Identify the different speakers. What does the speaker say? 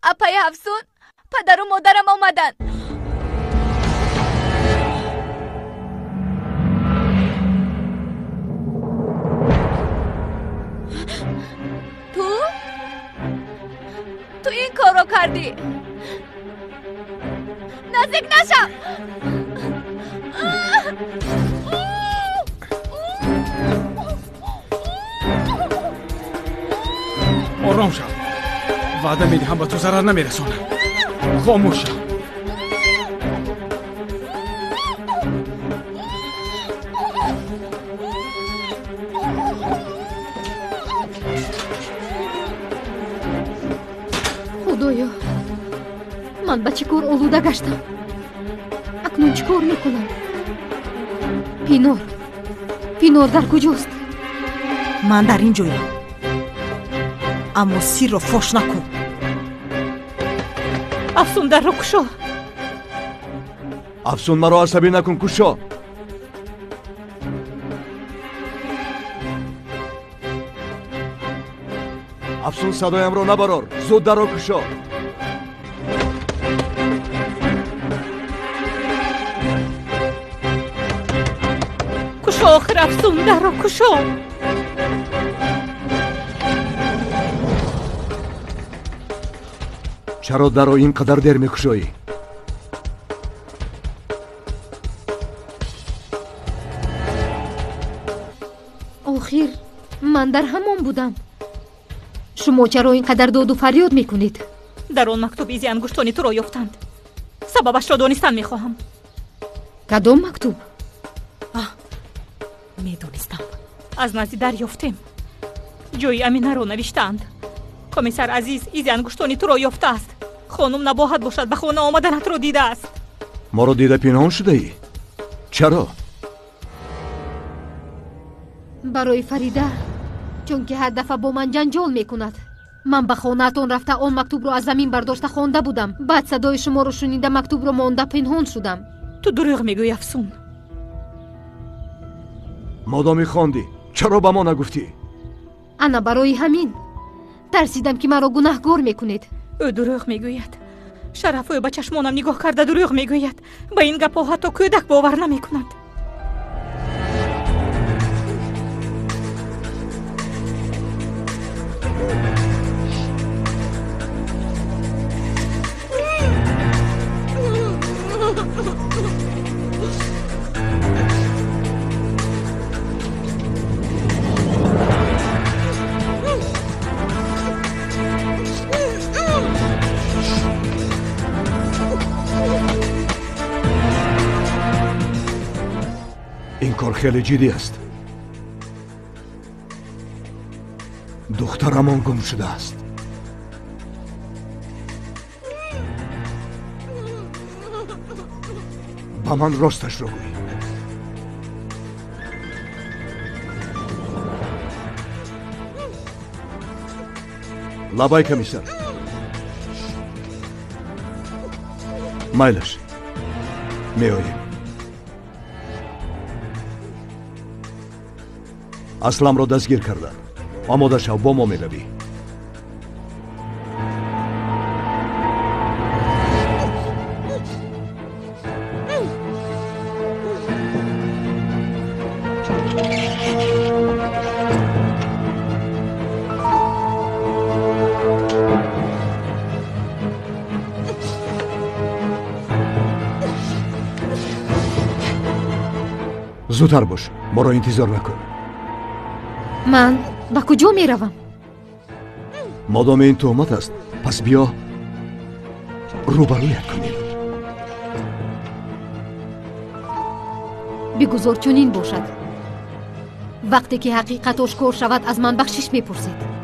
Speaker 1: اپای افسون پدر و مادرم آمدن. تو این کارو کردی. نزدیک نشم.
Speaker 2: آرام شو. وعده میدهم به تو ضرر نمیرسونم. خاموش شو.
Speaker 3: خدایا من به چی کار آلوده گشتم؟ اکنون چی کار میکنم؟ پینار در کجاست؟
Speaker 4: من در این جایم، اما سیر را فاش نکن.
Speaker 3: افسون در را کشا.
Speaker 5: افسون مرا عصبی نکن، کشا. افسون صدایم را نبرار، زود در را کشا.
Speaker 3: کشا آخر افسون در را کشا.
Speaker 5: چرا در را اینقدر دیر میکشایی؟
Speaker 3: آخر من در همان بودم. شما چرا اینقدر داد و فریاد میکنید؟ در آن مکتوب ایزی انگشتانی تو را یافتند. سببش را دانستن میخواهم. کدام مکتوب؟ میدانستم. از نزدیک دریافتیم. جوی امینه را نوشتند. کمیسر عزیز ایزی انگشتانی تو را یافته است. خانم نباید باشد به خانه آمدنت را دیده است.
Speaker 5: ما را دیده پنهان شده ای؟ چرا؟
Speaker 3: برای فریده، چون که هر دفعه با من جنجال میکند. من به خانه‌تان رفته آن مکتوب را از زمین برداشته خوانده بودم. بعد صدای شما را شنیده مکتوب را مانده پنهان شدم. تو دروغ میگویی افسون.
Speaker 5: مادامی خواندی، چرا به ما نگفتی؟
Speaker 3: انا برای همین ترسیدم که مرا گناهکار میکنید. او دروغ میگوید. شرف او به چشمانم نگاه کرده دروغ میگوید. به این گپا حتی کودک باور نمیکند.
Speaker 5: این کار خیلی جدی است. دخترمان گم شده است. با من راستش رو گوی. لابای کمیسر. مایلش میاییم. اسلام را دستگیر کردن. آماده شو، با ما میروی. زودتر باش، ما را انتظار نکن.
Speaker 3: من به کجا می روم؟
Speaker 5: مادام این تهمت است، پس بیا روبرویت کنیم.
Speaker 3: بگذار چنین باشد. وقتی که حقیقت آشکار شود از من بخشش میپرسید.